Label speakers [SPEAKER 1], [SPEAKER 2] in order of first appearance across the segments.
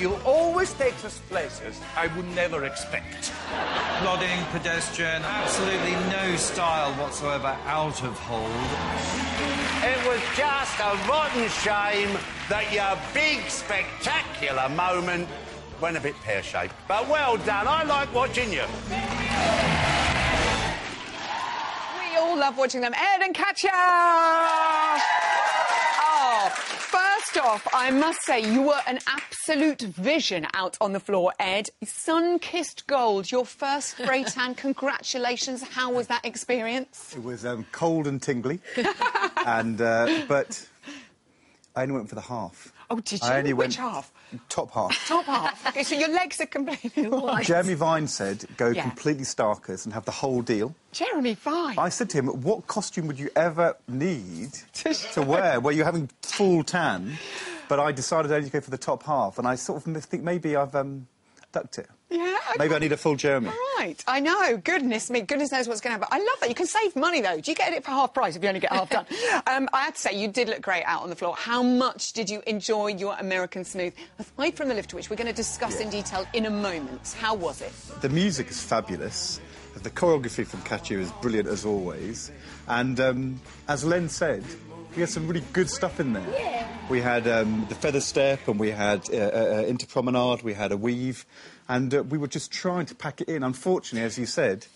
[SPEAKER 1] You always take us places I would never expect.
[SPEAKER 2] Plodding, pedestrian, absolutely no style whatsoever out of hold.
[SPEAKER 1] It was just a rotten shame that your big, spectacular moment went a bit pear-shaped. But well done. I like watching you.
[SPEAKER 3] We all love watching them. Ed and Katya! Oh, first off, I must say, you were an absolute vision out on the floor, Ed. Sun-kissed gold, your first spray tan. Congratulations. How was that experience?
[SPEAKER 4] It was cold and tingly, and but I only went for the half.
[SPEAKER 3] Oh, did you? Which half?
[SPEAKER 4] Top half.
[SPEAKER 3] Top half. OK, so your legs are completely white.
[SPEAKER 4] Jeremy Vine said, go completely starkers and have the whole deal.
[SPEAKER 3] Jeremy Vine?
[SPEAKER 4] I said to him, what costume would you ever need to wear where you're having full tan? But I decided only to go for the top half, and I sort of think maybe I've ducked it.
[SPEAKER 3] Yeah.
[SPEAKER 4] Maybe I need a full Jeremy.
[SPEAKER 3] Right. I know. Goodness me. Goodness knows what's going to happen. I love that. You can save money, though. Do you get it for half price if you only get half done? I have to say, you did look great out on the floor. How much did you enjoy your American Smooth? Aside from the lift, which we're going to discuss in detail in a moment. How was it?
[SPEAKER 4] The music is fabulous. The choreography from Katya is brilliant, as always. And as Len said, we had some really good stuff in there.
[SPEAKER 5] Yeah.
[SPEAKER 4] We had the feather step, and we had interpromenade, we had a weave, and we were just trying to pack it in. Unfortunately, as you said,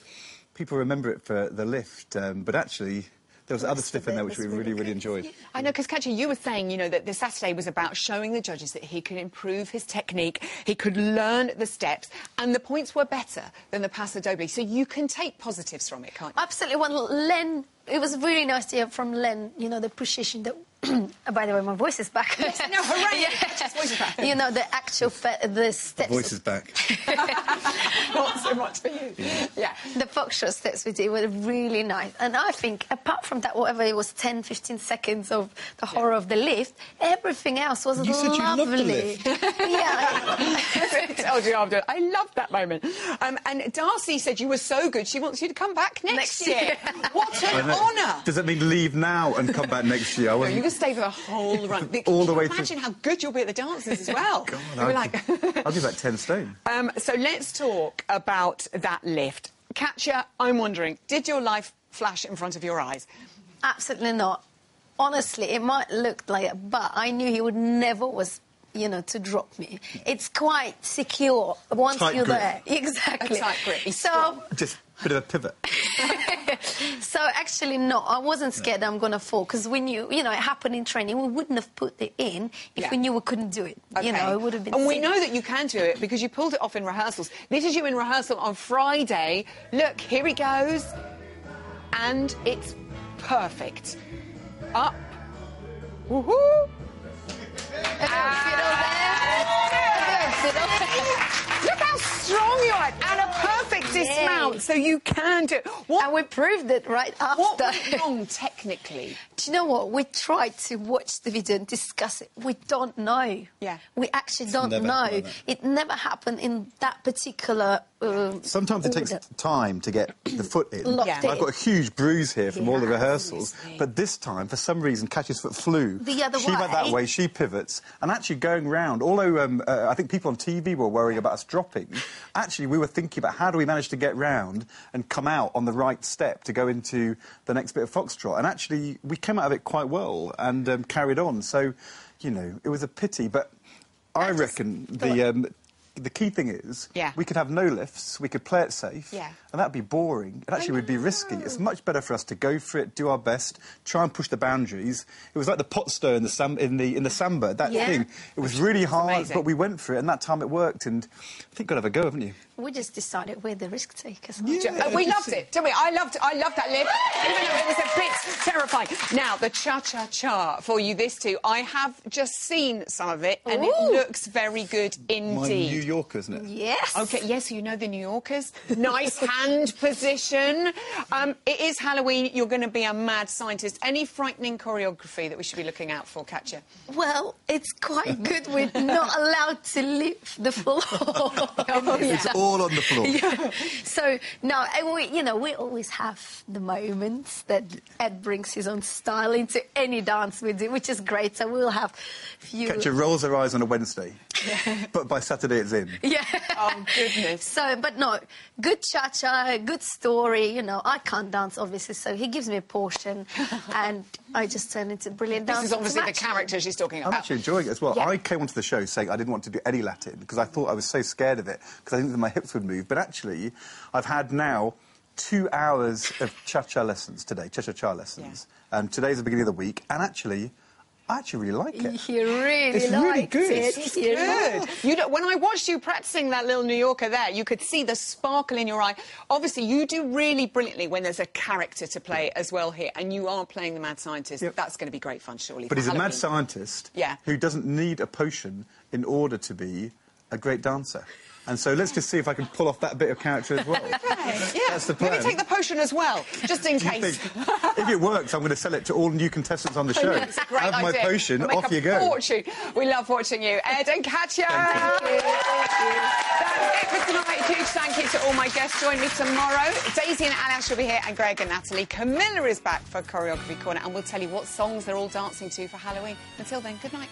[SPEAKER 4] people remember it for the lift, but actually there was other stuff in there which we really enjoyed.
[SPEAKER 3] I know, because, Katya, you were saying, you know, that this Saturday was about showing the judges that he could improve his technique, he could learn the steps, and the points were better than the Paso Doble. So you can take positives from it, can't you?
[SPEAKER 5] Absolutely. Well, Len, it was really nice to hear from Len, you know, the precision that... By the way, my voice is back.
[SPEAKER 3] Yes, no, hooray! Yeah. Voice is back.
[SPEAKER 5] You know, the actual the steps.
[SPEAKER 4] Voice is back.
[SPEAKER 3] Not so much for you. Yeah.
[SPEAKER 5] The foxtrot steps we did were really nice. And I think, apart from that, whatever it was, 10, 15 seconds of the horror of the lift, everything else was lovely.
[SPEAKER 4] You said you loved the lift.
[SPEAKER 5] Yeah.
[SPEAKER 3] Told you after. I loved that moment. And Darcy said you were so good, she wants you to come back next year. What an honour!
[SPEAKER 4] Does that mean leave now and come back next year?
[SPEAKER 3] No, you can stay for the whole run.
[SPEAKER 4] All the way through.
[SPEAKER 3] Imagine how good you'll be at the dances as well.
[SPEAKER 4] God, I'll be about 10 stone.
[SPEAKER 3] So let's talk about that lift. Katya, I'm wondering, did your life flash in front of your eyes?
[SPEAKER 5] Absolutely not. Honestly, it might look like it, but I knew he would never was, you know, to drop me. It's quite secure once you're there. Exactly.
[SPEAKER 3] A tight grip.
[SPEAKER 5] So
[SPEAKER 4] just a bit of a pivot.
[SPEAKER 5] So actually, no, I wasn't scared I'm going to fall, because we knew, you know, it happened in training. We wouldn't have put it in if we knew we couldn't do it.
[SPEAKER 3] Okay.
[SPEAKER 5] You know, it would have been...
[SPEAKER 3] And we know that you can do it because you pulled it off in rehearsals. This is you in rehearsal on Friday. Look, here he goes. And it's perfect. Up. Woohoo! Look how strong you are, and a perfect dismount, so you can do it.
[SPEAKER 5] And we proved it right after.
[SPEAKER 3] What went wrong technically?
[SPEAKER 5] Do you know what? We tried to watch the video and discuss it. We don't know.
[SPEAKER 3] Yeah.
[SPEAKER 5] We actually don't know.
[SPEAKER 4] Like
[SPEAKER 5] it never happened in that particular...
[SPEAKER 4] Sometimes it takes time to get the foot in.
[SPEAKER 5] I've
[SPEAKER 4] got a huge bruise here from all the rehearsals, but this time, for some reason, Katya's foot flew.
[SPEAKER 5] The other
[SPEAKER 4] she went that way, she pivots, and actually going round, although I think people on TV were worrying about us dropping, actually we were thinking about how do we manage to get round and come out on the right step to go into the next bit of foxtrot, and actually we came out of it quite well and carried on, so, you know, it was a pity, but I reckon the key thing is we could have no lifts, we could play it safe, and that'd be boring. It actually would be risky. It's much better for us to go for it, do our best, try and push the boundaries. It was like the pot stir in the samba, that thing. It was really hard, but we went for it, and that time it worked, and I think you've got to have a go, haven't you?
[SPEAKER 5] We just decided we're the risk takers.
[SPEAKER 3] Yeah. We loved it, didn't we? I loved that lift, even though it was a bit terrifying. Now, the cha-cha-cha for you, this too. I have just seen some of it, and it looks very good indeed.
[SPEAKER 4] My New Yorker, isn't it?
[SPEAKER 5] Yes.
[SPEAKER 3] OK, yes, you know the New Yorkers. Nice hand position. It is Halloween. You're going to be a mad scientist. Any frightening choreography that we should be looking out for, Katya?
[SPEAKER 5] Well, it's quite good. We're not allowed to leave the floor.
[SPEAKER 4] It's all on the floor.
[SPEAKER 5] Yeah. So, no, we always have the moments that Ed brings his own style into any dance we do, which is great. So we'll have few...
[SPEAKER 4] Katya rolls her eyes on a Wednesday. but by Saturday it's in.
[SPEAKER 5] Yeah.
[SPEAKER 3] Oh, goodness.
[SPEAKER 5] So, but no, good cha-cha, good story, you know. I can't dance, obviously, so he gives me a portion and I just turn into a brilliant dancer.
[SPEAKER 3] This is obviously the character she's talking about.
[SPEAKER 4] I'm actually enjoying it as well.
[SPEAKER 3] Yeah.
[SPEAKER 4] I came onto the show saying I didn't want to do any Latin because I thought I was so scared of it because I didn't think my hips would move. But actually, I've had now 2 hours of cha-cha lessons today, cha-cha-cha lessons. Today's the beginning of the week, and actually, I actually really like it.
[SPEAKER 5] He really
[SPEAKER 4] It's
[SPEAKER 5] likes
[SPEAKER 4] really good.
[SPEAKER 5] it.
[SPEAKER 3] It's
[SPEAKER 5] He
[SPEAKER 3] good. You know, when I watched you practicing that little New Yorker there, you could see the sparkle in your eye. Obviously, you do really brilliantly when there's a character to play as well here, and you are playing the mad scientist.
[SPEAKER 4] Yep.
[SPEAKER 3] That's going to be great fun, surely.
[SPEAKER 4] But
[SPEAKER 3] for
[SPEAKER 4] he's a
[SPEAKER 3] Halloween.
[SPEAKER 4] mad scientist
[SPEAKER 3] Yeah.
[SPEAKER 4] who doesn't need a potion in order to be a great dancer. And so let's just see if I can pull off that bit of character as well.
[SPEAKER 3] Yeah.
[SPEAKER 4] That's the plan.
[SPEAKER 3] Maybe take the potion as well, just in
[SPEAKER 4] Do you
[SPEAKER 3] case.
[SPEAKER 4] think, if it works, I'm going to sell it to all new contestants on the show.
[SPEAKER 3] It's a great
[SPEAKER 4] Have my
[SPEAKER 3] idea.
[SPEAKER 4] potion,
[SPEAKER 3] We'll make
[SPEAKER 4] off
[SPEAKER 3] a
[SPEAKER 4] you go.
[SPEAKER 3] Fortune. We love watching you. Ed and Katya.
[SPEAKER 4] Thank you.
[SPEAKER 3] That's it for tonight. Huge thank you to all my guests. Join me tomorrow. Daisy and Alice will be here, and Greg and Natalie. Camilla is back for Choreography Corner, and we'll tell you what songs they're all dancing to for Halloween. Until then, good night.